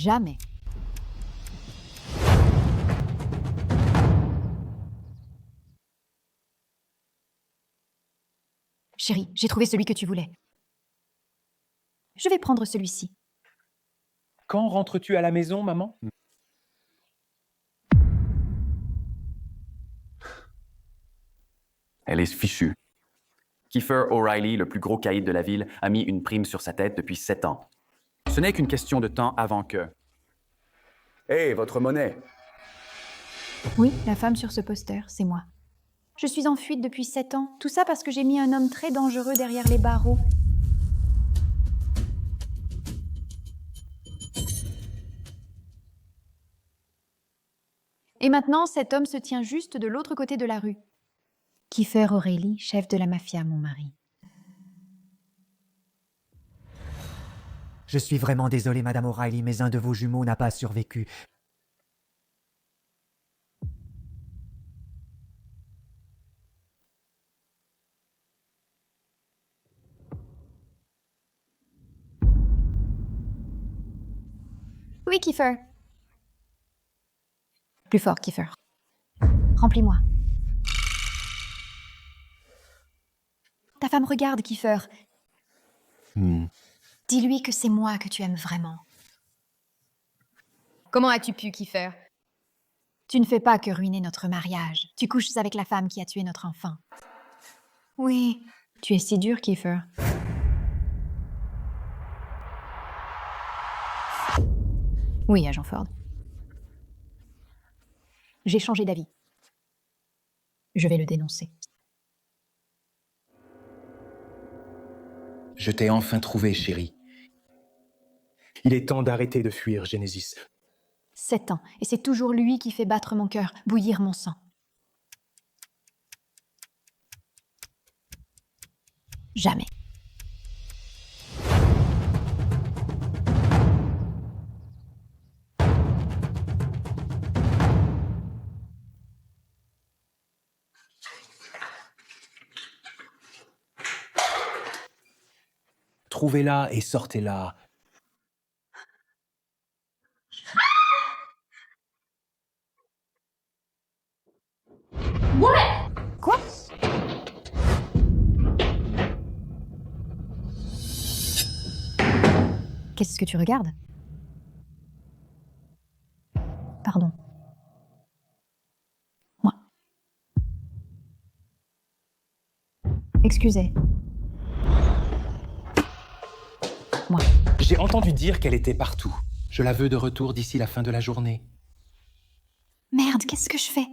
Jamais. Chérie, j'ai trouvé celui que tu voulais. Je vais prendre celui-ci. Quand rentres-tu à la maison, maman? Elle est fichue. Kiefer O'Reilly, le plus gros caïd de la ville, a mis une prime sur sa tête depuis 7 ans. Ce n'est qu'une question de temps avant que... Hé, votre monnaie! Oui, la femme sur ce poster, c'est moi. Je suis en fuite depuis 7 ans. Tout ça parce que j'ai mis un homme très dangereux derrière les barreaux. Et maintenant, cet homme se tient juste de l'autre côté de la rue. Kiefer O'Reilly, chef de la mafia, mon mari. Je suis vraiment désolé, Madame O'Reilly, mais un de vos jumeaux n'a pas survécu. Oui, Kiefer. Plus fort, Kiefer. Remplis-moi. Ta femme regarde, Kiefer. Dis-lui que c'est moi que tu aimes vraiment. Comment as-tu pu, Kiefer? Tu ne fais pas que ruiner notre mariage. Tu couches avec la femme qui a tué notre enfant. Oui. Tu es si dur, Kiefer. Oui, agent Ford. J'ai changé d'avis. Je vais le dénoncer. Je t'ai enfin trouvé, chérie. Il est temps d'arrêter de fuir, Genesis. 7 ans, et c'est toujours lui qui fait battre mon cœur, bouillir mon sang. Jamais. Trouvez-la et sortez-la. Quoi? Qu'est-ce que tu regardes? Pardon. Moi. Excusez. Moi. J'ai entendu dire qu'elle était partout. Je la veux de retour d'ici la fin de la journée. Merde, qu'est-ce que je fais?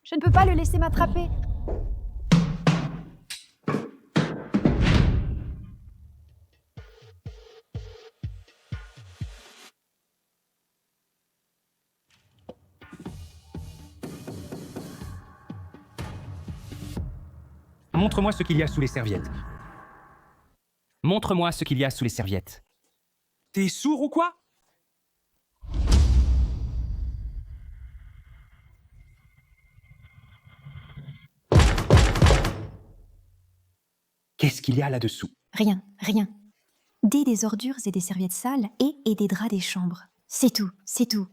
Je ne peux pas le laisser m'attraper. Montre-moi ce qu'il y a sous les serviettes. Montre-moi ce qu'il y a sous les serviettes. T'es sourd ou quoi? Qu'est-ce qu'il y a là-dessous? Rien, rien. Des ordures et des serviettes sales et des draps des chambres. C'est tout, c'est tout.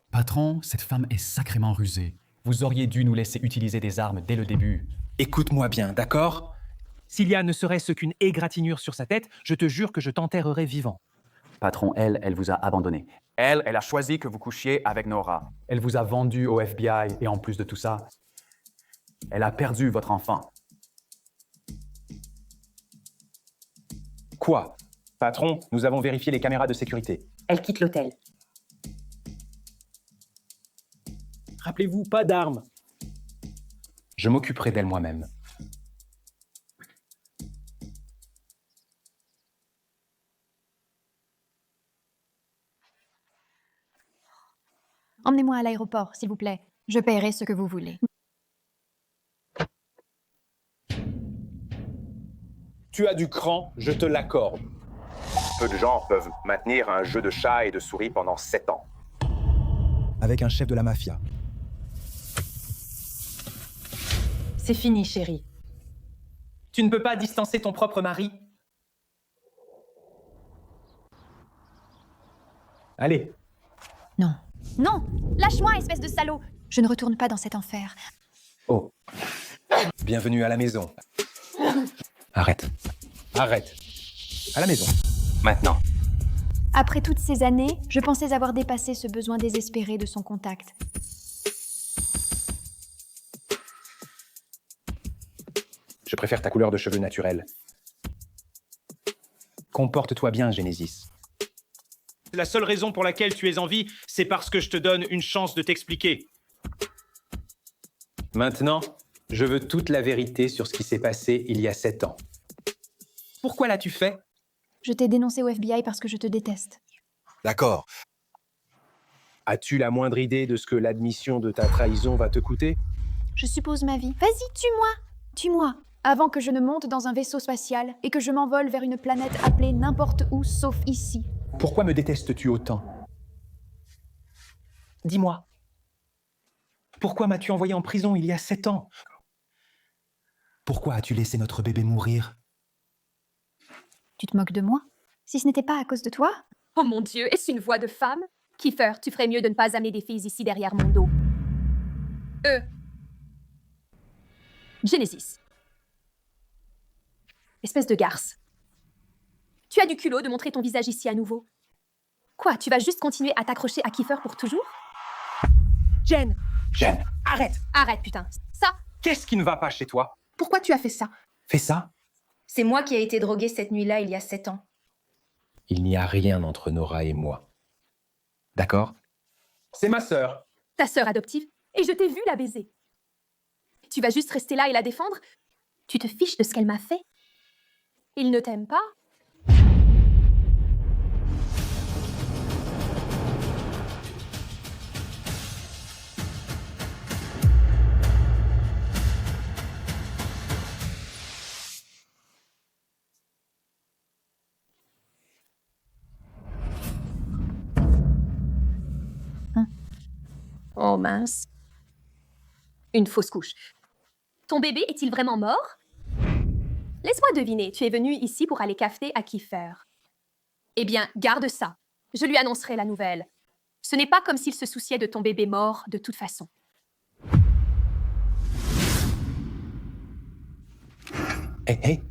Patron, cette femme est sacrément rusée. Vous auriez dû nous laisser utiliser des armes dès le début. Écoute-moi bien, d'accord? S'il y a ne serait-ce qu'une égratignure sur sa tête, je te jure que je t'enterrerai vivant. Patron, elle vous a abandonné. Elle a choisi que vous couchiez avec Nora. Elle vous a vendu au FBI et en plus de tout ça, elle a perdu votre enfant. Quoi? Patron, nous avons vérifié les caméras de sécurité. Elle quitte l'hôtel. Rappelez-vous, pas d'armes. Je m'occuperai d'elle moi-même. Emmenez-moi à l'aéroport, s'il vous plaît. Je paierai ce que vous voulez. Tu as du cran, je te l'accorde. Peu de gens peuvent maintenir un jeu de chat et de souris pendant 7 ans. Avec un chef de la mafia. C'est fini, chérie. Tu ne peux pas distancer ton propre mari? Allez. Non. Non! Lâche-moi, espèce de salaud! Je ne retourne pas dans cet enfer. Oh. Bienvenue à la maison. Arrête. Arrête. À la maison. Maintenant. Après toutes ces années, je pensais avoir dépassé ce besoin désespéré de son contact. Je préfère ta couleur de cheveux naturelle. Comporte-toi bien, Genesis. La seule raison pour laquelle tu es en vie, c'est parce que je te donne une chance de t'expliquer. Maintenant, je veux toute la vérité sur ce qui s'est passé il y a 7 ans. Pourquoi l'as-tu fait? Je t'ai dénoncé au FBI parce que je te déteste. D'accord. As-tu la moindre idée de ce que l'admission de ta trahison va te coûter? Je suppose ma vie. Vas-y, tue-moi! Tue-moi! Avant que je ne monte dans un vaisseau spatial et que je m'envole vers une planète appelée n'importe où sauf ici. Pourquoi me détestes-tu autant? Dis-moi. Pourquoi m'as-tu envoyé en prison il y a 7 ans? Pourquoi as-tu laissé notre bébé mourir? Tu te moques de moi? Si ce n'était pas à cause de toi? Oh mon Dieu, est-ce une voix de femme? Kiefer, tu ferais mieux de ne pas amener des filles ici derrière mon dos. Genesis. Espèce de garce. Tu as du culot de montrer ton visage ici à nouveau. Quoi, tu vas juste continuer à t'accrocher à Kiefer pour toujours? Jen! Jen, arrête! Arrête, putain. Ça, Qu'est-ce qui ne va pas chez toi? pourquoi tu as fait ça? Fais ça? C'est moi qui ai été droguée cette nuit-là il y a 7 ans. Il n'y a rien entre Nora et moi. D'accord? C'est ma sœur. Ta sœur adoptive? Et je t'ai vu la baiser. Tu vas juste rester là et la défendre? Tu te fiches de ce qu'elle m'a fait? Il ne t'aime pas? Oh mince. Une fausse couche. Ton bébé est-il vraiment mort? Laisse-moi deviner, tu es venu ici pour aller cafeter à Kiefer. Eh bien, garde ça. Je lui annoncerai la nouvelle. Ce n'est pas comme s'il se souciait de ton bébé mort de toute façon. Hé,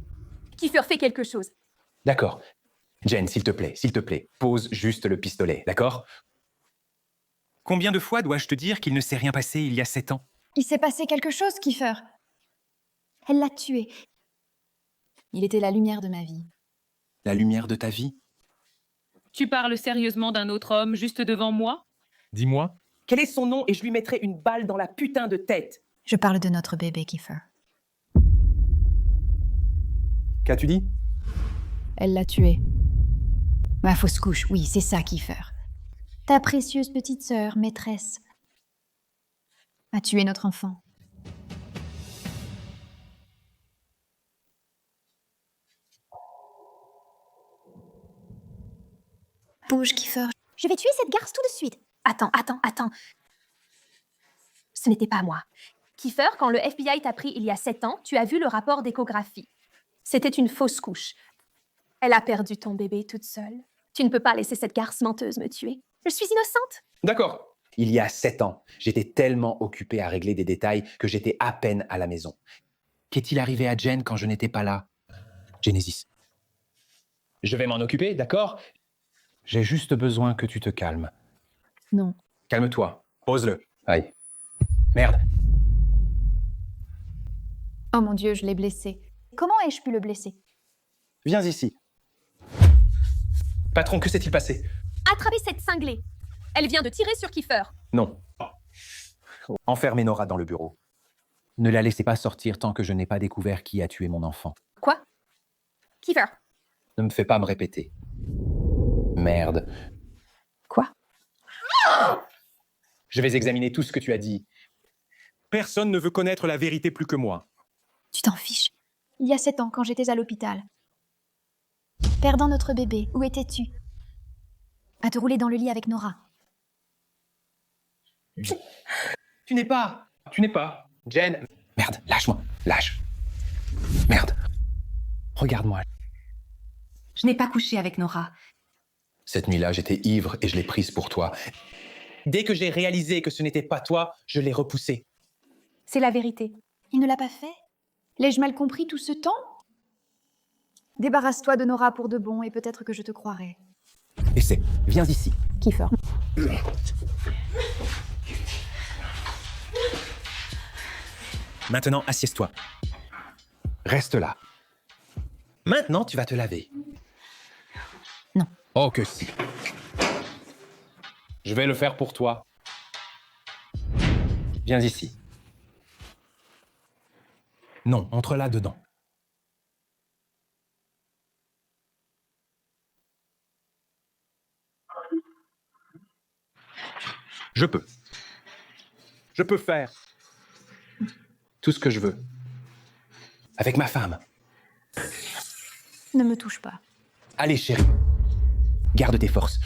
Kiefer fait quelque chose. d'accord. Jen, s'il te plaît, pose juste le pistolet, d'accord? Combien de fois dois-je te dire qu'il ne s'est rien passé il y a 7 ans? Il s'est passé quelque chose, Kiefer. Elle l'a tué. Il était la lumière de ma vie. La lumière de ta vie? Tu parles sérieusement d'un autre homme juste devant moi? Dis-moi. Quel est son nom et je lui mettrai une balle dans la putain de tête? Je parle de notre bébé, Kiefer. Qu'as-tu dit? Elle l'a tué. Ma fausse couche, oui, c'est ça, Kiefer. Ta précieuse petite sœur, maîtresse, a tué notre enfant. Bouge, Kiefer. Je vais tuer cette garce tout de suite. Attends. Ce n'était pas moi. Kiefer, quand le FBI t'a pris il y a 7 ans, tu as vu le rapport d'échographie. C'était une fausse couche. Elle a perdu ton bébé toute seule. Tu ne peux pas laisser cette garce menteuse me tuer. Je suis innocente. D'accord. Il y a 7 ans, j'étais tellement occupé à régler des détails que j'étais à peine à la maison. Qu'est-il arrivé à Jen quand je n'étais pas là? Genesis. Je vais m'en occuper, d'accord? J'ai juste besoin que tu te calmes. Non. Calme-toi. Pose-le. Aïe. Merde. Oh mon Dieu, je l'ai blessé. Comment ai-je pu le blesser? Viens ici. Patron, que s'est-il passé? Attrapez cette cinglée. Elle vient de tirer sur Kiefer. Non. Enfermez Nora dans le bureau. Ne la laissez pas sortir tant que je n'ai pas découvert qui a tué mon enfant. Quoi? Kiefer. Ne me fais pas me répéter. Merde. Quoi? Je vais examiner tout ce que tu as dit. Personne ne veut connaître la vérité plus que moi. Tu t'en fiches. Il y a 7 ans, quand j'étais à l'hôpital. Perdant notre bébé, où étais-tu? À te rouler dans le lit avec Nora. Tu n'es pas. Jen. Merde, lâche-moi. Lâche. Merde. Regarde-moi. Je n'ai pas couché avec Nora. Cette nuit-là, j'étais ivre et je l'ai prise pour toi. Dès que j'ai réalisé que ce n'était pas toi, je l'ai repoussée. C'est la vérité. Il ne l'a pas fait? L'ai-je mal compris tout ce temps? Débarrasse-toi de Nora pour de bon et peut-être que je te croirai. Essaie, viens ici. Kiefer. Maintenant, assieds-toi. Reste là. Maintenant, tu vas te laver. Non. Oh que si. Je vais le faire pour toi. Viens ici. Non, entre là-dedans. Je peux. Je peux faire tout ce que je veux. Avec ma femme. Ne me touche pas. Allez, chérie. Garde tes forces.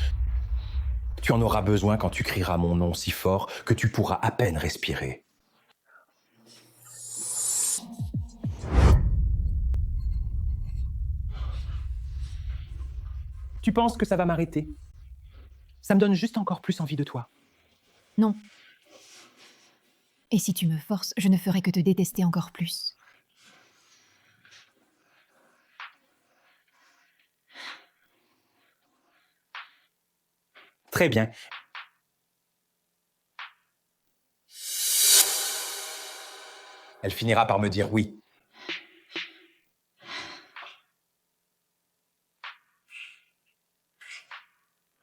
Tu en auras besoin quand tu crieras mon nom si fort que tu pourras à peine respirer. Tu penses que ça va m'arrêter? Ça me donne juste encore plus envie de toi. Non. Et si tu me forces, je ne ferai que te détester encore plus. Très bien. Elle finira par me dire oui.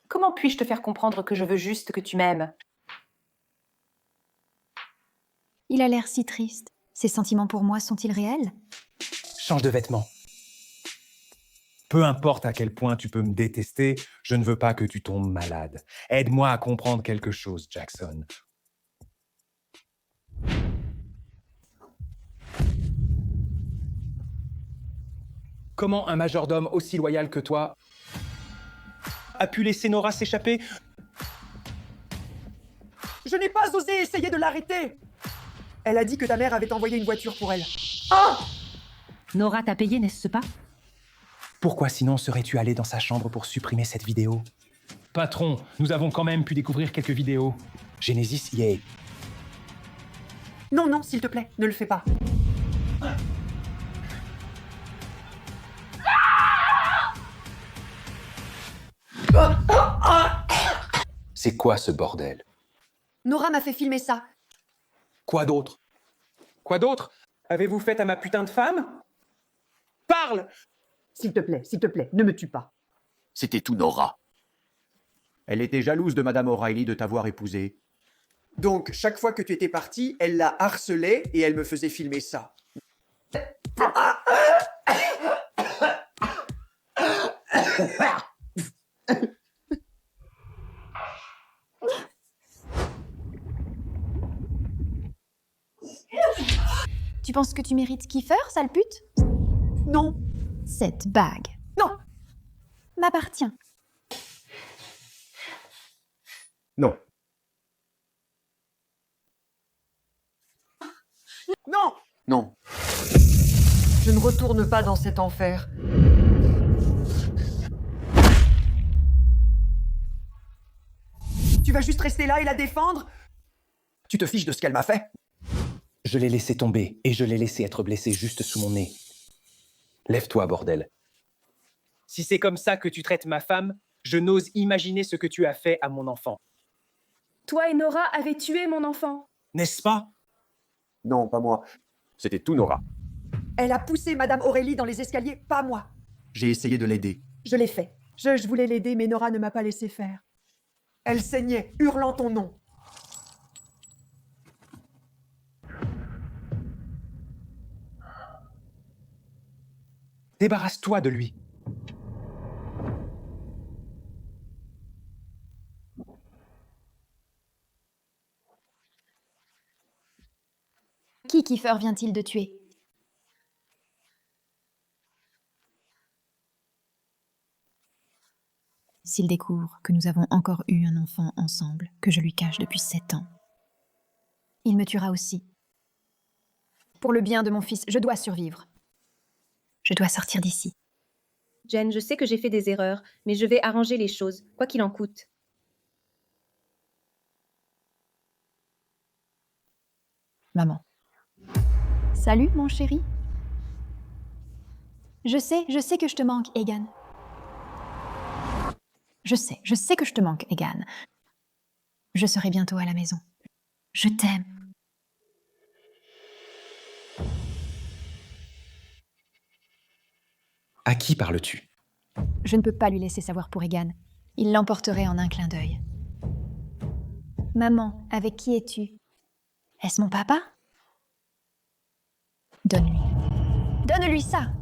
Comment puis-je te faire comprendre que je veux juste que tu m'aimes? Il a l'air si triste. Ses sentiments pour moi sont-ils réels? Change de vêtements. Peu importe à quel point tu peux me détester, je ne veux pas que tu tombes malade. Aide-moi à comprendre quelque chose, Jackson. Comment un majordome aussi loyal que toi a pu laisser Nora s'échapper? Je n'ai pas osé essayer de l'arrêter. Elle a dit que ta mère avait envoyé une voiture pour elle. Nora t'a payé, n'est-ce pas? Pourquoi sinon serais-tu allé dans sa chambre pour supprimer cette vidéo? Patron, nous avons quand même pu découvrir quelques vidéos. Genesis y est. Non, non, s'il te plaît, ne le fais pas. C'est quoi ce bordel? Nora m'a fait filmer ça. Quoi d'autre? Quoi d'autre avez-vous fait à ma putain de femme? Parle! S'il te plaît, ne me tue pas. C'était tout Nora. Elle était jalouse de Madame O'Reilly de t'avoir épousé. Donc, chaque fois que tu étais parti, elle l'a harcelé et elle me faisait filmer ça. Tu penses que tu mérites Kiefer, sale pute? Non, Cette bague non, m'appartient. Non. non. Non. Je ne retourne pas dans cet enfer. Tu vas juste rester là et la défendre? Tu te fiches de ce qu'elle m'a fait? Je l'ai laissé tomber et je l'ai laissé être blessé juste sous mon nez. Lève-toi, bordel. Si c'est comme ça que tu traites ma femme, je n'ose imaginer ce que tu as fait à mon enfant. Toi et Nora avez tué mon enfant. N'est-ce pas? Non, pas moi. C'était tout Nora. Elle a poussé Madame Aurélie dans les escaliers, pas moi. J'ai essayé de l'aider. Je l'ai fait. Je voulais l'aider, mais Nora ne m'a pas laissé faire. Elle saignait, hurlant ton nom. Débarrasse-toi de lui. Qui Kiefer vient-il de tuer? S'il découvre que nous avons encore eu un enfant ensemble, que je lui cache depuis 7 ans, il me tuera aussi. Pour le bien de mon fils, je dois survivre. Je dois sortir d'ici. Jen, je sais que j'ai fait des erreurs, mais je vais arranger les choses, quoi qu'il en coûte. Maman. Salut, mon chéri. Je sais que je te manque, Egan. Je sais que je te manque, Egan. Je serai bientôt à la maison. Je t'aime. À qui parles-tu? Je ne peux pas lui laisser savoir pour Egan. Il l'emporterait en un clin d'œil. Maman, avec qui es-tu? Est-ce mon papa? Donne-lui. Donne-lui ça!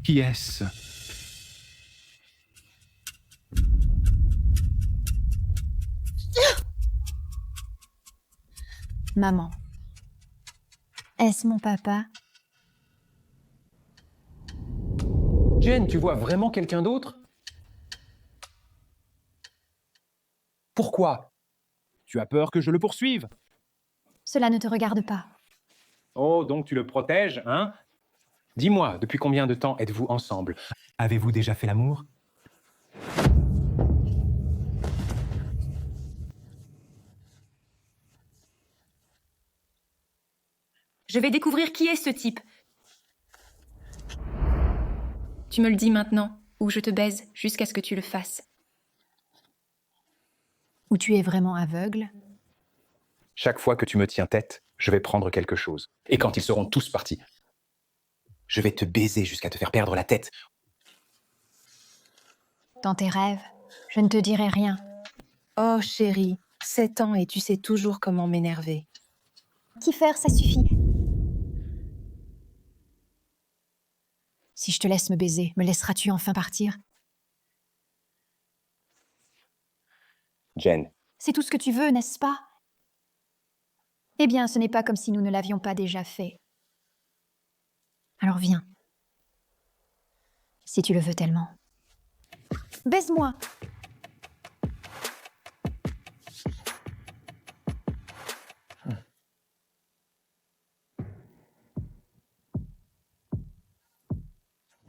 Qui est-ce? Maman. Est-ce mon papa? Jen, tu vois vraiment quelqu'un d'autre? Pourquoi? Tu as peur que je le poursuive? Cela ne te regarde pas. Oh, donc tu le protèges, hein? Dis-moi, depuis combien de temps êtes-vous ensemble? Avez-vous déjà fait l'amour? Je vais découvrir qui est ce type. Tu me le dis maintenant, ou je te baise jusqu'à ce que tu le fasses. Ou tu es vraiment aveugle? Chaque fois que tu me tiens tête, je vais prendre quelque chose. Et quand ils seront tous partis, je vais te baiser jusqu'à te faire perdre la tête. Dans tes rêves, je ne te dirai rien. Oh chérie, 7 ans et tu sais toujours comment m'énerver. Kiefer, ça suffit. Si je te laisse me baiser, me laisseras-tu enfin partir? Jen, C'est tout ce que tu veux, n'est-ce pas? Eh bien, ce n'est pas comme si nous ne l'avions pas déjà fait. Alors viens. Si tu le veux tellement. Baise-moi.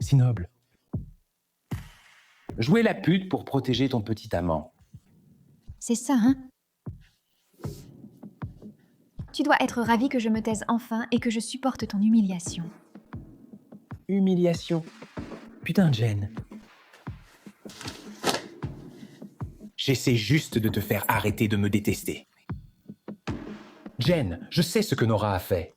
si noble. Jouer la pute pour protéger ton petit amant. C'est ça, hein? Tu dois être ravi que je me taise enfin et que je supporte ton humiliation. Humiliation. Putain, Jen. J'essaie juste de te faire arrêter de me détester. Jen, je sais ce que Nora a fait.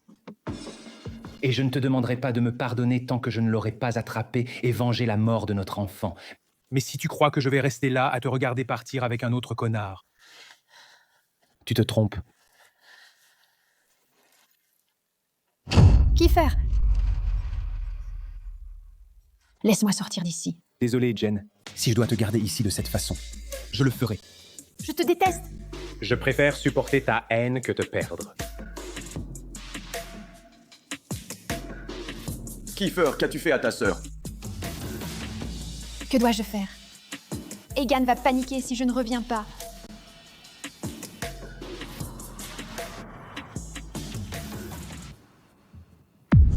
Et je ne te demanderai pas de me pardonner tant que je ne l'aurai pas attrapé et vengé la mort de notre enfant. Mais si tu crois que je vais rester là à te regarder partir avec un autre connard... Tu te trompes. Kiefer! Laisse-moi sortir d'ici. Désolé, Jen. Si je dois te garder ici de cette façon, je le ferai. Je te déteste! Je préfère supporter ta haine que te perdre. Kiefer, qu'as-tu fait à ta sœur? Que dois-je faire? Egan va paniquer si je ne reviens pas.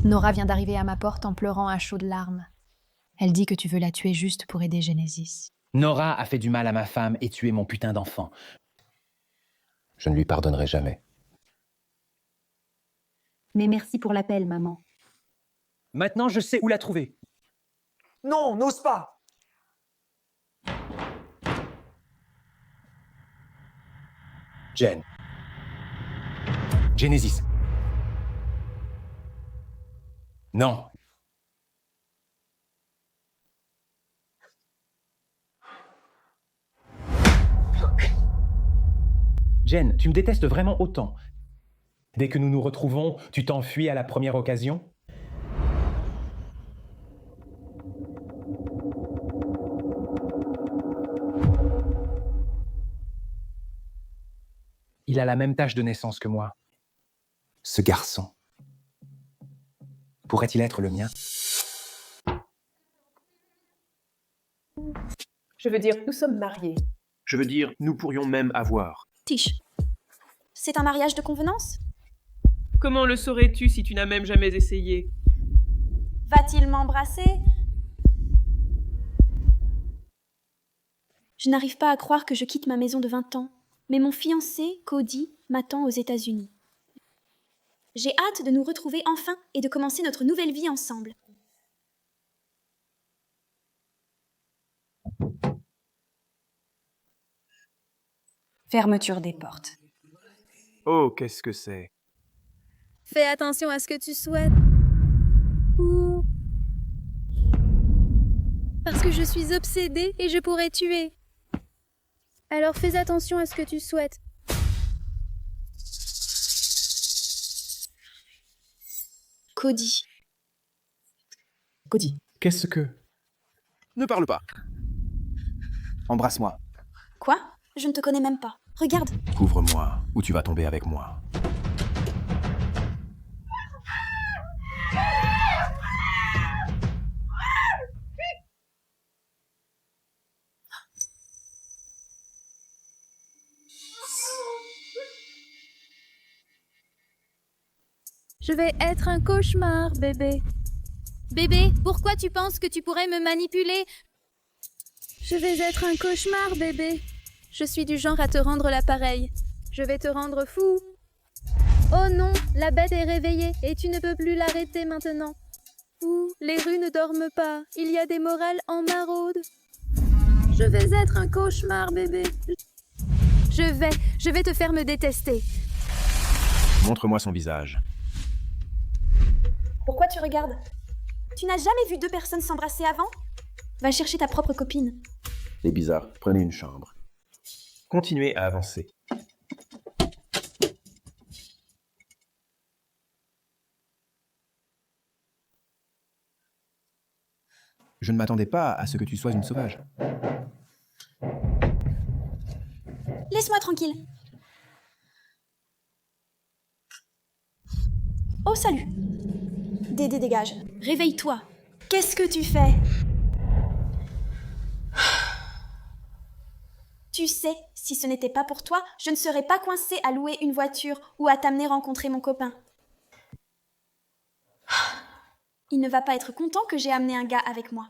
Nora vient d'arriver à ma porte en pleurant à chaudes larmes. Elle dit que tu veux la tuer juste pour aider Genesis. Nora a fait du mal à ma femme et tué mon putain d'enfant. Je ne lui pardonnerai jamais. Mais merci pour l'appel, maman. Maintenant, je sais où la trouver. Non, n'ose pas! Jen. Genesis. Non. Jen, tu me détestes vraiment autant. Dès que nous nous retrouvons, tu t'enfuis à la première occasion? Il a la même tâche de naissance que moi. Ce garçon. Pourrait-il être le mien? Je veux dire, nous sommes mariés. Je veux dire, nous pourrions même avoir. Tish, c'est un mariage de convenance? Comment le saurais-tu si tu n'as même jamais essayé? Va-t-il m'embrasser? Je n'arrive pas à croire que je quitte ma maison de 20 ans, mais mon fiancé, Cody, m'attend aux États-Unis. J'ai hâte de nous retrouver enfin et de commencer notre nouvelle vie ensemble. Fermeture des portes. Oh, qu'est-ce que c'est? Fais attention à ce que tu souhaites. Ou... Parce que je suis obsédée et je pourrais tuer. Alors fais attention à ce que tu souhaites. Cody. Cody, qu'est-ce que... Ne parle pas. Embrasse-moi. Quoi? Je ne te connais même pas. Regarde. Couvre-moi, ou tu vas tomber avec moi. Je vais être un cauchemar, bébé. Bébé, pourquoi tu penses que tu pourrais me manipuler? Je vais être un cauchemar, bébé. Je suis du genre à te rendre l'appareil. Je vais te rendre fou. Oh non, la bête est réveillée et tu ne peux plus l'arrêter maintenant. Ouh, les rues ne dorment pas. Il y a des morels en maraude. Je vais être un cauchemar, bébé. Je vais te faire me détester. Montre-moi son visage. Pourquoi tu regardes? Tu n'as jamais vu deux personnes s'embrasser avant? Va chercher ta propre copine. C'est bizarre, prenez une chambre. Continuez à avancer. Je ne m'attendais pas à ce que tu sois une sauvage. Laisse-moi tranquille. Oh, salut. Dédé, dégage. Réveille-toi. Qu'est-ce que tu fais? Tu sais, si ce n'était pas pour toi, je ne serais pas coincée à louer une voiture ou à t'amener rencontrer mon copain. Il ne va pas être content que j'ai amené un gars avec moi.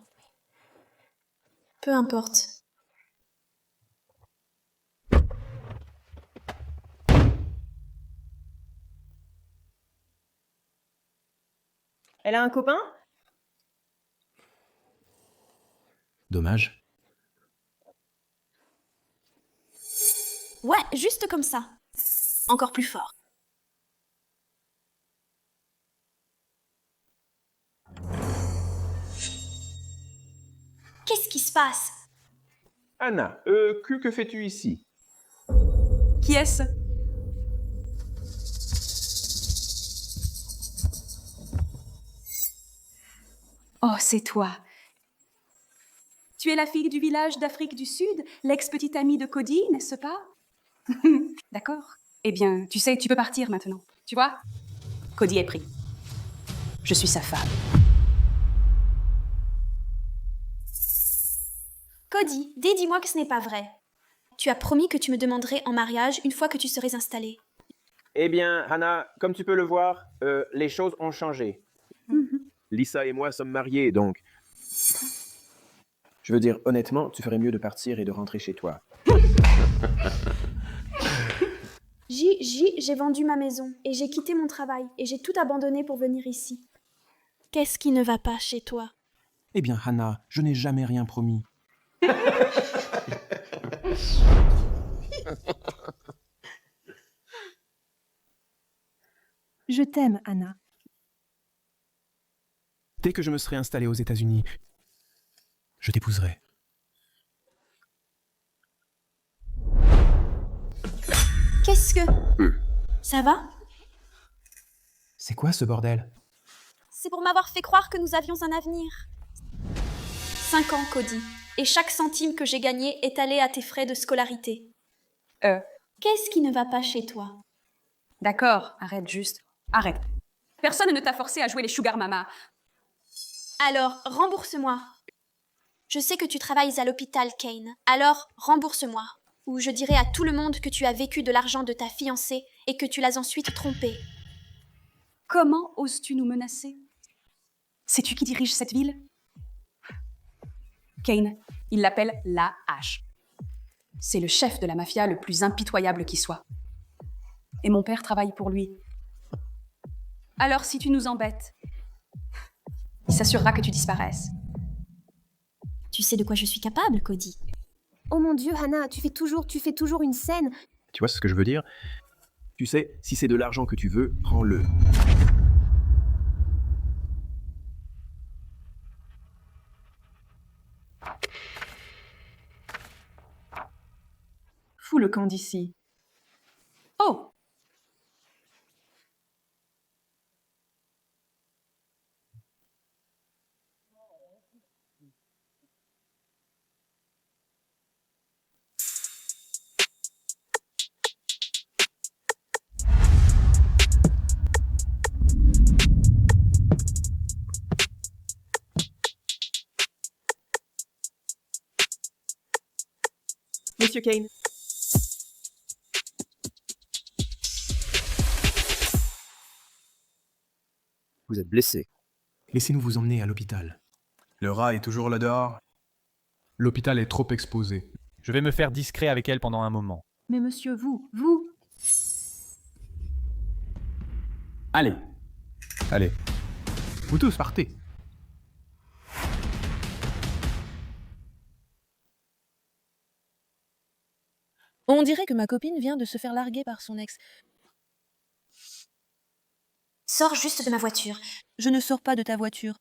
Peu importe. Elle a un copain? Dommage. Ouais, juste comme ça. Encore plus fort. Qu'est-ce qui se passe? Anna, que fais-tu ici? Qui est-ce? Oh, c'est toi. Tu es la fille du village d'Afrique du Sud, l'ex-petite amie de Cody, n'est-ce pas? D'accord. Eh bien, tu sais, tu peux partir maintenant. Tu vois? Cody est pris. Je suis sa femme. Cody, dis-moi que ce n'est pas vrai. Tu as promis que tu me demanderais en mariage une fois que tu serais installée. Eh bien, Hannah, comme tu peux le voir, les choses ont changé. Lisa et moi sommes mariés, donc... Je veux dire, honnêtement, tu ferais mieux de partir et de rentrer chez toi. J'ai vendu ma maison et j'ai quitté mon travail et j'ai tout abandonné pour venir ici. Qu'est-ce qui ne va pas chez toi? Eh bien, Hannah, je n'ai jamais rien promis. Je t'aime, Anna. Dès que je me serai installé aux États-Unis, je t'épouserai. Qu'est-ce que... Ça va? C'est quoi ce bordel? C'est pour m'avoir fait croire que nous avions un avenir. 5 ans, Cody. Et chaque centime que j'ai gagné est allé à tes frais de scolarité. Qu'est-ce qui ne va pas chez toi? D'accord, arrête juste. Arrête. Personne ne t'a forcé à jouer les sugar mama. Alors, rembourse-moi. Je sais que tu travailles à l'hôpital, Kane. Alors, rembourse-moi. Ou je dirai à tout le monde que tu as vécu de l'argent de ta fiancée et que tu l'as ensuite trompée. Comment oses-tu nous menacer? Sais-tu qui dirige cette ville? Kane. Il l'appelle la Hache. C'est le chef de la mafia le plus impitoyable qui soit. Et mon père travaille pour lui. Alors si tu nous embêtes, il s'assurera que tu disparaisses. Tu sais de quoi je suis capable, Cody? Oh mon Dieu, Hannah, tu fais toujours une scène. Tu vois ce que je veux dire? Tu sais, si c'est de l'argent que tu veux, prends-le. Fous le camp d'ici. Oh! Monsieur Kane. Vous êtes blessé. Laissez-nous vous emmener à l'hôpital. Le rat est toujours là dehors. L'hôpital est trop exposé. Je vais me faire discret avec elle pendant un moment. Mais monsieur, vous... Allez. Allez. Vous tous, partez. On dirait que ma copine vient de se faire larguer par son ex. Sors juste de ma voiture. Je ne sors pas de ta voiture.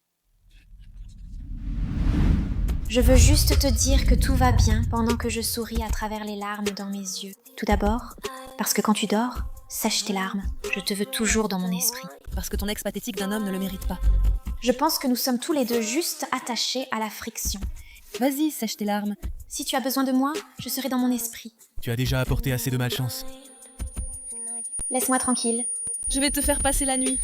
Je veux juste te dire que tout va bien pendant que je souris à travers les larmes dans mes yeux. Tout d'abord, parce que quand tu dors, sèche tes larmes. Je te veux toujours dans mon esprit. Parce que ton ex pathétique d'un homme ne le mérite pas. Je pense que nous sommes tous les deux juste attachés à la friction. Vas-y, sèche tes larmes. Si tu as besoin de moi, je serai dans mon esprit. Tu as déjà apporté assez de malchance. Laisse-moi tranquille. Je vais te faire passer la nuit.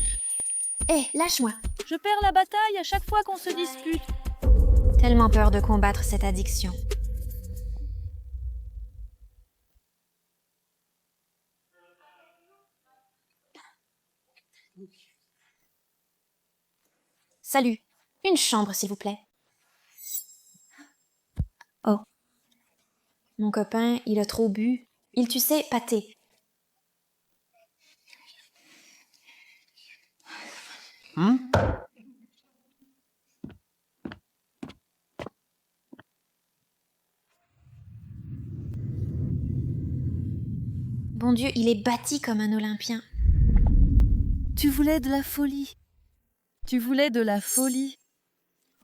Hé, lâche-moi. Je perds la bataille à chaque fois qu'on se dispute. Tellement peur de combattre cette addiction. Salut. Une chambre, s'il vous plaît. Oh. Mon copain, il a trop bu. Tu sais, pâté. Bon Dieu, il est bâti comme un Olympien. Tu voulais de la folie. Tu voulais de la folie.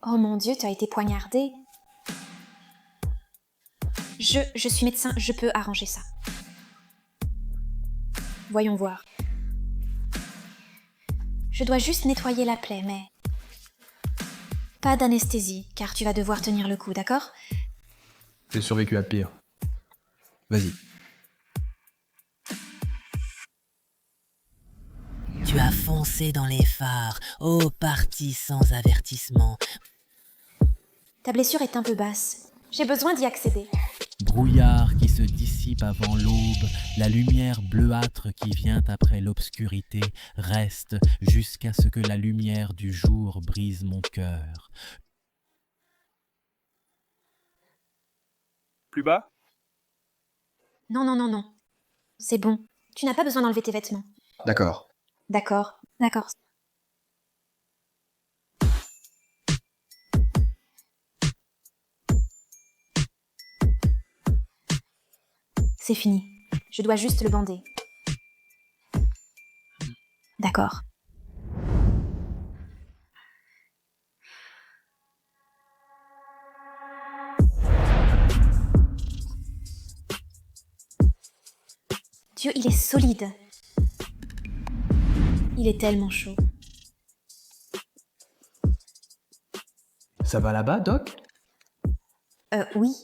Oh mon Dieu, tu as été poignardé. Je suis médecin, je peux arranger ça. Voyons voir. Je dois juste nettoyer la plaie, mais... Pas d'anesthésie, car tu vas devoir tenir le coup, d'accord? J'ai survécu à pire. Vas-y. Tu as foncé dans les phares, ô parti sans avertissement. Ta blessure est un peu basse. J'ai besoin d'y accéder. Brouillard qui se dissipe avant l'aube, la lumière bleuâtre qui vient après l'obscurité reste jusqu'à ce que la lumière du jour brise mon cœur. Plus bas? Non, non, non, non. C'est bon. Tu n'as pas besoin d'enlever tes vêtements. D'accord. D'accord, d'accord. C'est fini. Je dois juste le bander. D'accord. Dieu, il est solide. Il est tellement chaud. Ça va là-bas, Doc? Oui.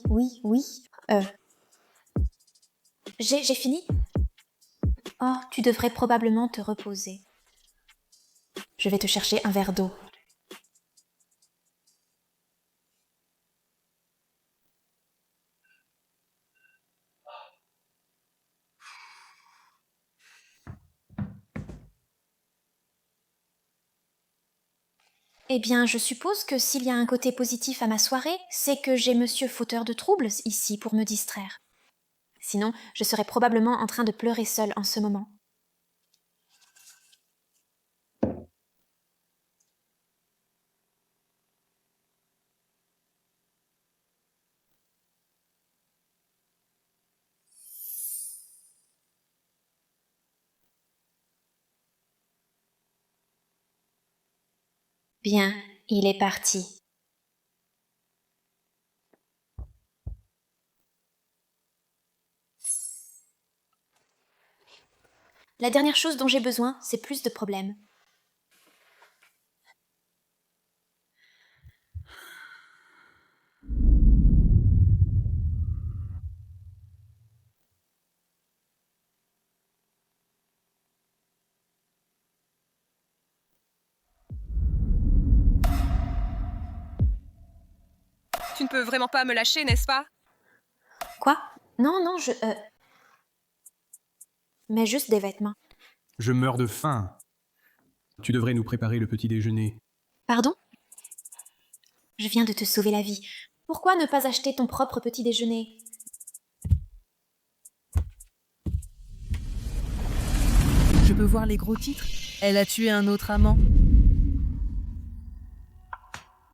J'ai fini? Oh, tu devrais probablement te reposer. Je vais te chercher un verre d'eau. Eh bien, je suppose que s'il y a un côté positif à ma soirée, c'est que j'ai monsieur fauteur de troubles ici pour me distraire. Sinon, je serais probablement en train de pleurer seule en ce moment. Bien, il est parti. La dernière chose dont j'ai besoin, c'est plus de problèmes. Tu ne peux vraiment pas me lâcher, n'est-ce pas? Quoi? Non, je... Mais juste des vêtements. Je meurs de faim. Tu devrais nous préparer le petit déjeuner. Pardon? Je viens de te sauver la vie. Pourquoi ne pas acheter ton propre petit déjeuner? Je peux voir les gros titres. Elle a tué un autre amant.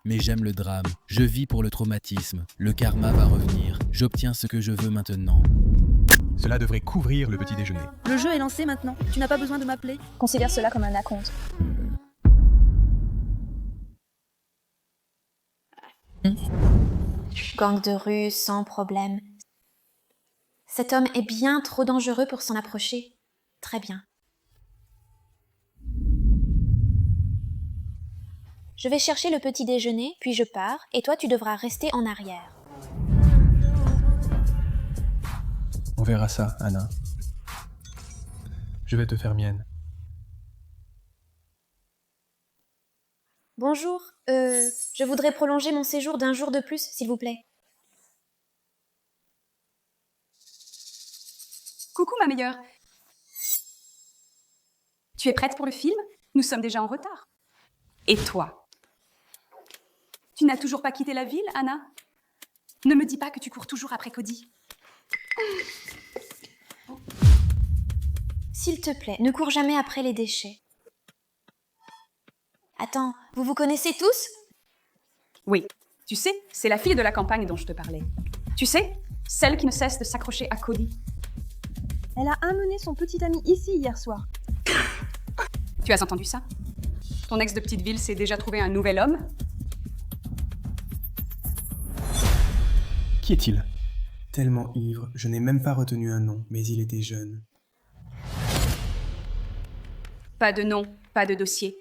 Mais j'aime le drame. Je vis pour le traumatisme. Le karma va revenir. J'obtiens ce que je veux maintenant. Cela devrait couvrir le petit déjeuner. Le jeu est lancé maintenant. Tu n'as pas besoin de m'appeler. Considère cela comme un acompte. Gang de rue, sans problème. Cet homme est bien trop dangereux pour s'en approcher. Très bien. Je vais chercher le petit déjeuner, puis je pars, et toi tu devras rester en arrière. On verra ça, Anna. Je vais te faire mienne. Bonjour, je voudrais prolonger mon séjour d'un jour de plus, s'il vous plaît. Coucou ma meilleure. Tu es prête pour le film? Nous sommes déjà en retard. Et toi? Tu n'as toujours pas quitté la ville, Anna? Ne me dis pas que tu cours toujours après Cody. S'il te plaît, ne cours jamais après les déchets. Attends, vous vous connaissez tous? Oui, tu sais, c'est la fille de la campagne dont je te parlais. Tu sais, celle qui ne cesse de s'accrocher à Cody. Elle a amené son petit ami ici hier soir. Tu as entendu ça? Ton ex de petite ville s'est déjà trouvé un nouvel homme? Qui est-il? Tellement ivre, je n'ai même pas retenu un nom, mais il était jeune. Pas de nom, pas de dossier.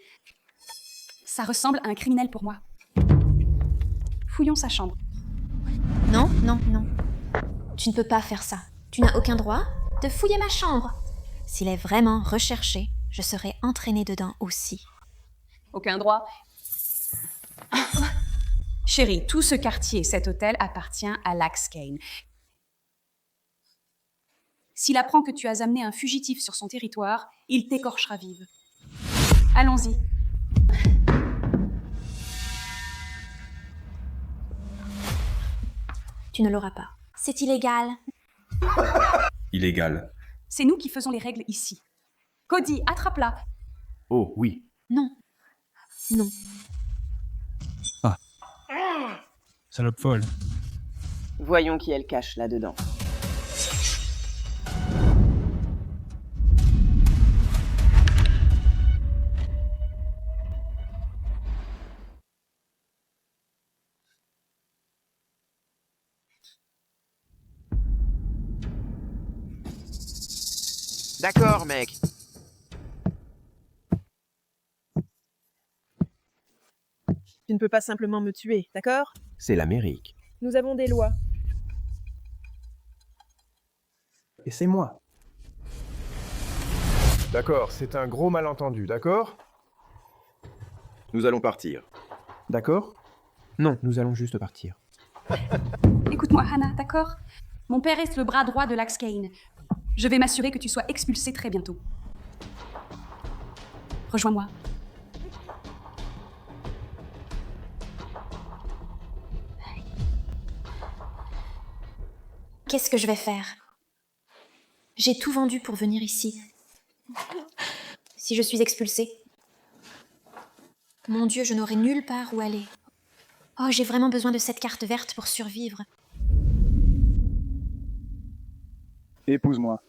Ça ressemble à un criminel pour moi. Fouillons sa chambre. Non. Tu ne peux pas faire ça. Tu n'as aucun droit de fouiller ma chambre. S'il est vraiment recherché, je serai entraînée dedans aussi. Aucun droit. Chérie, tout ce quartier, cet hôtel appartient à Lax Kane. S'il apprend que tu as amené un fugitif sur son territoire, il t'écorchera vive. Allons-y. Tu ne l'auras pas. C'est illégal. Illégal. C'est nous qui faisons les règles ici. Cody, attrape-la. Oh, oui. Non. Ah. Salope folle. Voyons qui elle cache là-dedans. D'accord, mec. Tu ne peux pas simplement me tuer, d'accord? C'est l'Amérique. Nous avons des lois. Et c'est moi. D'accord, c'est un gros malentendu, d'accord? Nous allons partir. D'accord? Non, nous allons juste partir. Écoute-moi, Hannah, d'accord? Mon père est le bras droit de Lax Kane. Je vais m'assurer que tu sois expulsée très bientôt. Rejoins-moi. Qu'est-ce que je vais faire? J'ai tout vendu pour venir ici. Si je suis expulsée? Mon Dieu, je n'aurai nulle part où aller. Oh, j'ai vraiment besoin de cette carte verte pour survivre. Épouse-moi.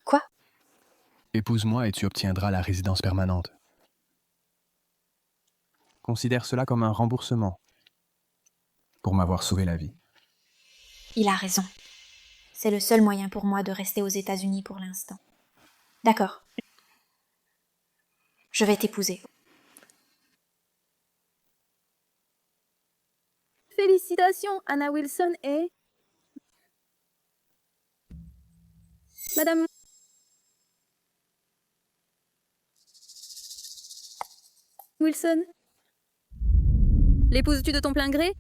Quoi? Épouse-moi et tu obtiendras la résidence permanente. Considère cela comme un remboursement pour m'avoir sauvé la vie. Il a raison. C'est le seul moyen pour moi de rester aux États-Unis pour l'instant. D'accord. Je vais t'épouser. Félicitations, Anna Wilson et... Madame... Wilson? L'épouses-tu de ton plein gré?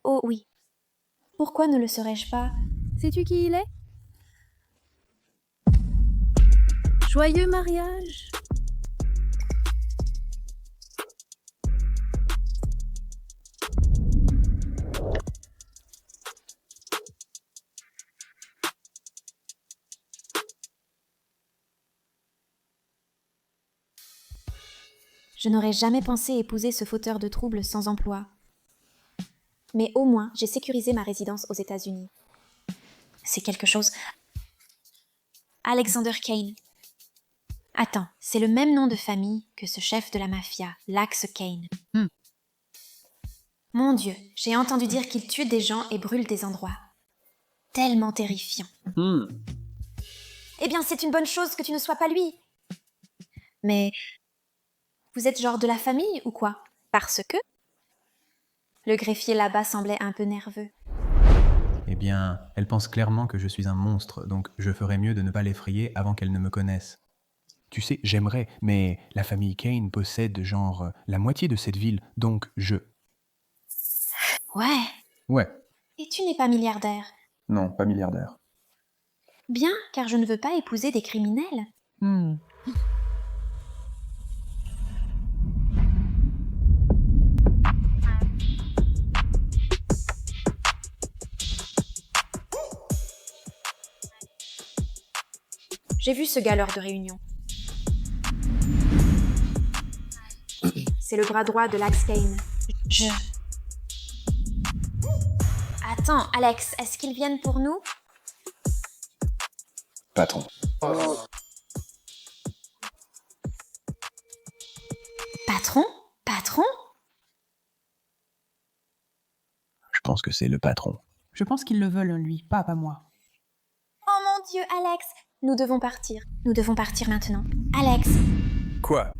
Oh oui. Pourquoi ne le serais-je pas? Sais-tu qui il est? Joyeux mariage. Je n'aurais jamais pensé épouser ce fauteur de troubles sans emploi. Mais au moins, j'ai sécurisé ma résidence aux États-Unis. C'est quelque chose. Alexander Kane. Attends, c'est le même nom de famille que ce chef de la mafia, Lax Kane. Mon Dieu, j'ai entendu dire qu'il tue des gens et brûle des endroits. Tellement terrifiant. Eh bien, c'est une bonne chose que tu ne sois pas lui. Mais... vous êtes genre de la famille ou quoi? Parce que... Le greffier là-bas semblait un peu nerveux. Eh bien, elle pense clairement que je suis un monstre, donc je ferais mieux de ne pas l'effrayer avant qu'elle ne me connaisse. Tu sais, j'aimerais, mais la famille Kane possède genre la moitié de cette ville, donc je... Ouais. Ouais. Et tu n'es pas milliardaire? Non, pas milliardaire. Bien, car je ne veux pas épouser des criminels. J'ai vu ce gars lors de réunion. C'est le bras droit de Lax Kane. Attends, Alex, est-ce qu'ils viennent pour nous? Patron. Patron? Patron? Je pense que c'est le patron. Je pense qu'ils le veulent, lui, pas moi. Oh mon Dieu, Alex! Nous devons partir. Nous devons partir maintenant. Alex! Quoi?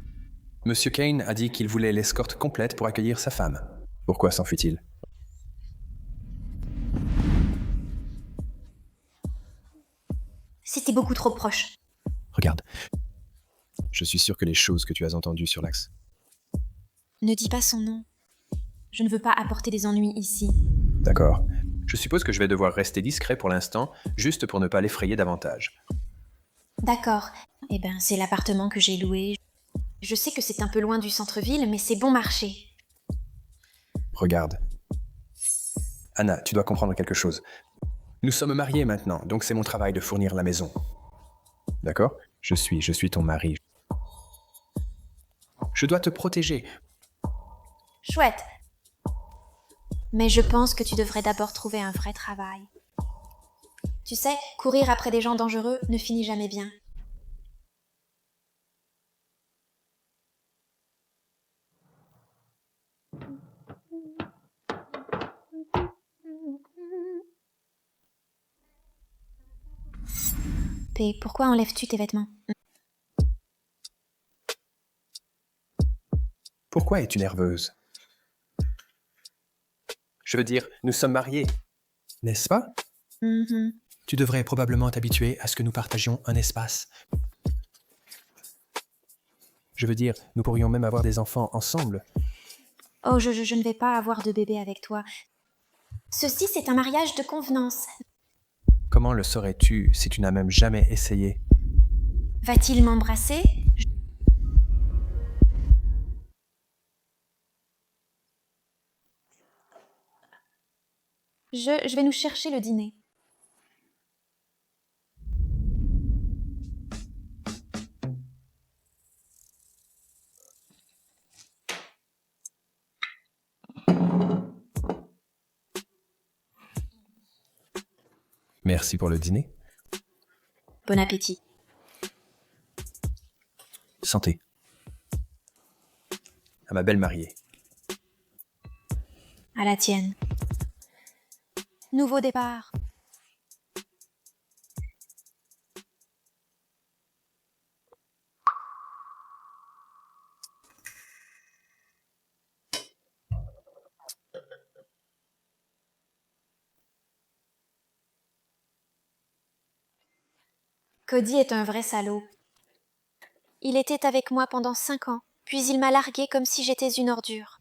Monsieur Kane a dit qu'il voulait l'escorte complète pour accueillir sa femme. Pourquoi s'enfuit-il? C'était beaucoup trop proche. Regarde. Je suis sûr que les choses que tu as entendues sur l'axe... Ne dis pas son nom. Je ne veux pas apporter des ennuis ici. D'accord. Je suppose que je vais devoir rester discret pour l'instant, juste pour ne pas l'effrayer davantage. D'accord. Eh ben, c'est l'appartement que j'ai loué. Je sais que c'est un peu loin du centre-ville, mais c'est bon marché. Regarde. Anna, tu dois comprendre quelque chose. Nous sommes mariés maintenant, donc c'est mon travail de fournir la maison. D'accord? Je suis ton mari. Je dois te protéger. Chouette. Mais je pense que tu devrais d'abord trouver un vrai travail. Tu sais, courir après des gens dangereux ne finit jamais bien. P, pourquoi enlèves-tu tes vêtements? Pourquoi es-tu nerveuse? Je veux dire, nous sommes mariés, n'est-ce pas? Tu devrais probablement t'habituer à ce que nous partagions un espace. Je veux dire, nous pourrions même avoir des enfants ensemble. Oh, je ne vais pas avoir de bébé avec toi. Ceci, c'est un mariage de convenance. Comment le saurais-tu si tu n'as même jamais essayé? Va-t-il m'embrasser? Je vais nous chercher le dîner. Merci pour le dîner. Bon appétit. Santé. À ma belle mariée. À la tienne. Nouveau départ. Cody est un vrai salaud. Il était avec moi pendant 5 ans, puis il m'a larguée comme si j'étais une ordure.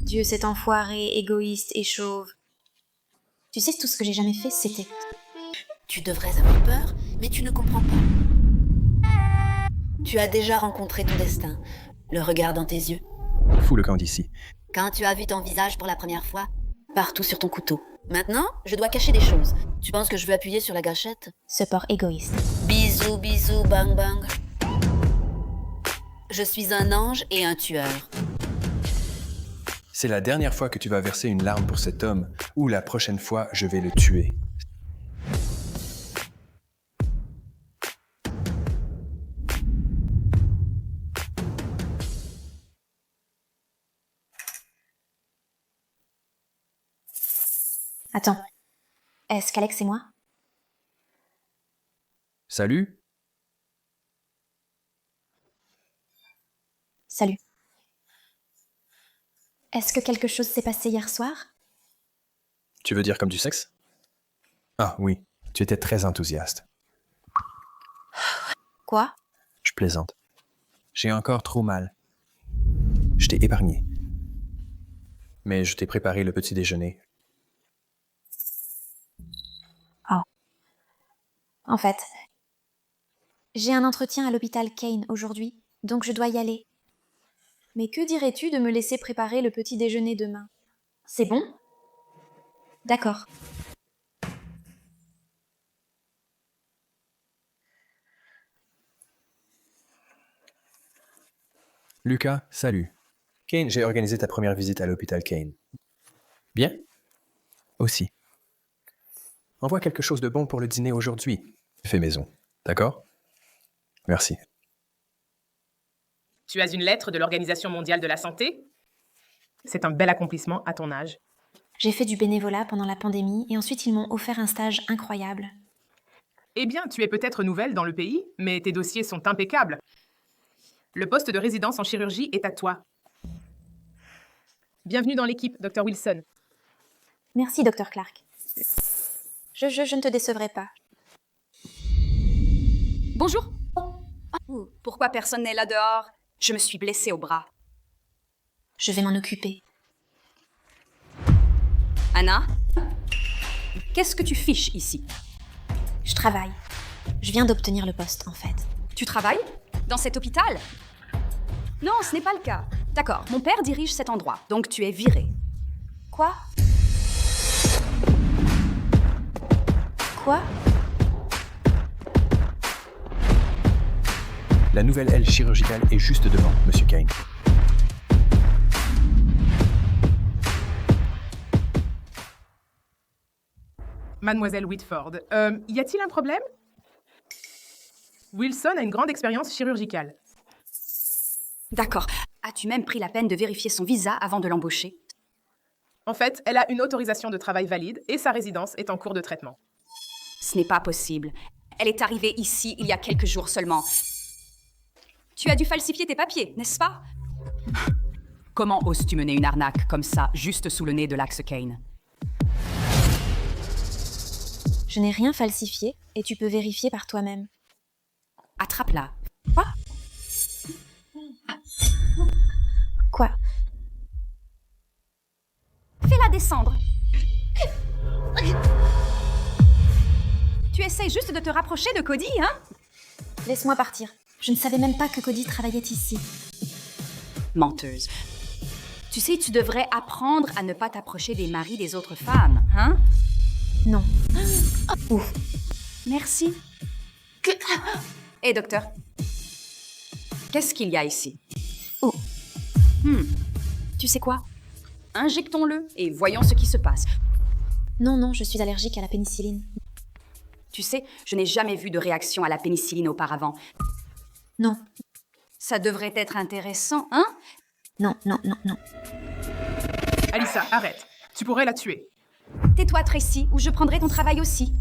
Dieu, cet enfoiré, égoïste et chauve. Tu sais, tout ce que j'ai jamais fait, c'était... Tu devrais avoir peur, mais tu ne comprends pas. Tu as déjà rencontré ton destin, le regard dans tes yeux. Fous le camp d'ici. Quand tu as vu ton visage pour la première fois, partout sur ton couteau. Maintenant, je dois cacher des choses. Tu penses que je veux appuyer sur la gâchette? Ce porc égoïste. Bisous, bisous, bang, bang. Je suis un ange et un tueur. C'est la dernière fois que tu vas verser une larme pour cet homme, ou la prochaine fois, je vais le tuer. Attends. Est-ce qu'Alex et moi? Salut? Salut. Est-ce que quelque chose s'est passé hier soir? Tu veux dire comme du sexe? Ah oui, tu étais très enthousiaste. Quoi? Je plaisante. J'ai encore trop mal. Je t'ai épargné. Mais je t'ai préparé le petit déjeuner. Oh. En fait, j'ai un entretien à l'hôpital Kane aujourd'hui, donc je dois y aller. Mais que dirais-tu de me laisser préparer le petit déjeuner demain? C'est bon? D'accord. Lucas, salut. Kane, j'ai organisé ta première visite à l'hôpital Kane. Bien? Aussi. Envoie quelque chose de bon pour le dîner aujourd'hui. Fais maison, d'accord? Merci. Tu as une lettre de l'Organisation mondiale de la santé? C'est un bel accomplissement à ton âge. J'ai fait du bénévolat pendant la pandémie et ensuite ils m'ont offert un stage incroyable. Eh bien, tu es peut-être nouvelle dans le pays, mais tes dossiers sont impeccables. Le poste de résidence en chirurgie est à toi. Bienvenue dans l'équipe, Dr. Wilson. Merci, Dr. Clark. Je ne te décevrai pas. Bonjour. Pourquoi personne n'est là dehors? Je me suis blessée au bras. Je vais m'en occuper. Anna? Qu'est-ce que tu fiches ici? Je travaille. Je viens d'obtenir le poste, en fait. Tu travailles? Dans cet hôpital? Non, ce n'est pas le cas. D'accord, mon père dirige cet endroit, donc tu es virée. Quoi? Quoi? La nouvelle aile chirurgicale est juste devant, Monsieur Kane. Mademoiselle Whitford, y a-t-il un problème? Wilson a une grande expérience chirurgicale. D'accord. As-tu même pris la peine de vérifier son visa avant de l'embaucher? En fait, elle a une autorisation de travail valide et sa résidence est en cours de traitement. Ce n'est pas possible. Elle est arrivée ici il y a quelques jours seulement. Tu as dû falsifier tes papiers, n'est-ce pas? Comment oses-tu mener une arnaque comme ça, juste sous le nez de l'Axe Kane? Je n'ai rien falsifié et tu peux vérifier par toi-même. Attrape-la. Quoi? Quoi? Fais-la descendre. Tu essayes juste de te rapprocher de Cody, hein? Laisse-moi partir. Je ne savais même pas que Cody travaillait ici. Menteuse. Tu sais, tu devrais apprendre à ne pas t'approcher des maris des autres femmes, hein? Non. Ouf. Merci. Hé, docteur. Qu'est-ce qu'il y a ici? Oh. Tu sais quoi? Injectons-le et voyons ce qui se passe. Non, je suis allergique à la pénicilline. Tu sais, je n'ai jamais vu de réaction à la pénicilline auparavant. Non. Ça devrait être intéressant, hein? Non. Alyssa, arrête. Tu pourrais la tuer. Tais-toi, Tracy, ou je prendrai ton travail aussi.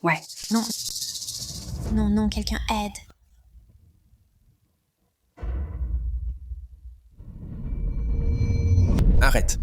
Ouais. Non, quelqu'un aide. Arrête.